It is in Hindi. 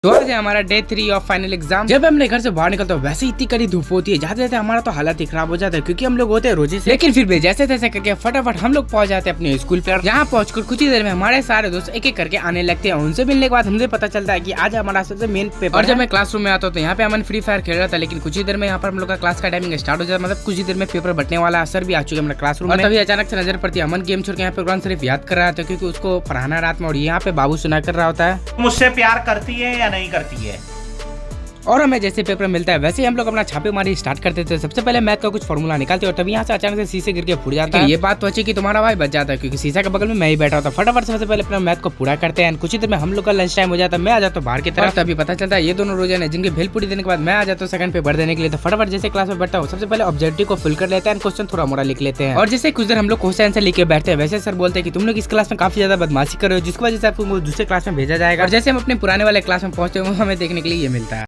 तो आज है हमारा डे 3 ऑफ फाइनल एग्जाम। जब हमने घर से बाहर निकलते वैसे इतनी कड़ी धूप होती है, जाते जाते हमारा तो हालत ही खराब हो जाता है क्योंकि हम लोग होते हैं रोजे से। लेकिन फिर भी जैसे तैसे करके फटाफट हम लोग पहुंच जाते हैं अपने स्कूल पर। यहाँ पहुंचकर कुछ ही देर में हमारे सारे दोस्त एक एक करके आने लगते हैं। उनसे मिलने के बाद हमसे पता चलता है कि आज हमारा सबसे मेन पेपर। और जब मैं क्लासरूम में आता हूँ तो यहाँ पे अमन फ्री फायर खेल रहा था, लेकिन कुछ ही देर में यहाँ पर हम लोग का क्लास का टाइमिंग स्टार्ट हो जाता है। मतलब कुछ ही देर में पेपर बटने वाला सर भी आ चुके हैं क्लासरूम में। तभी अचानक से नजर पड़ती है अमन गेम छोड़ के यहाँ पे कुरान शरीफ याद कर रहा था क्योंकि उसको पढ़ाना रात में। और यहाँ पे बाबू सुना कर रहा होता है मुझसे प्यार करती है या नहीं करती है। और हमें जैसे पेपर मिलता है वैसे ही हम लोग अपना छापेमारी स्टार्ट करते थे। सबसे पहले मैथ का कुछ फॉर्मूला निकालते और तभी यहाँ से अचानक से शीशे गिर के फूट जाता है। ये बात तो अच्छी कि तुम्हारा भाई बच जाता है क्योंकि शीशा के बगल में मैं ही बैठा होता। फटाफट सबसे पहले अपना मैथ को पूरा करते हैं। कुछ ही देर में हम लोग का लंच टाइम हो जाता है। मैं आ जाता हूँ बाहर की तरफ, तभी पता चलता है ये दोनों रोजाना जिनकी भेलपूरी देने के बाद मैं आ जाता हूँ सेकंड पेपर देने के लिए। तो फटाफट जैसे क्लास में बैठता हूँ सबसे पहले ऑब्जेक्टिव को फिल कर लेते हैं, क्वेश्चन थोड़ा मोड़ा लिख लेते हैं। और जैसे कुछ देर हम लोग क्वेश्चन आंसर लिख के बैठते हैं वैसे सर बोलते हैं कि तुम लोग इस क्लास में काफी ज्यादा बदमाशी कर रहे हो, जिसकी वजह से आपको दूसरे क्लास में भेजा जाएगा। और जैसे हम अपने पुराने वाले क्लास में पहुंचते हैं हमें देखने के लिए ये मिलता है।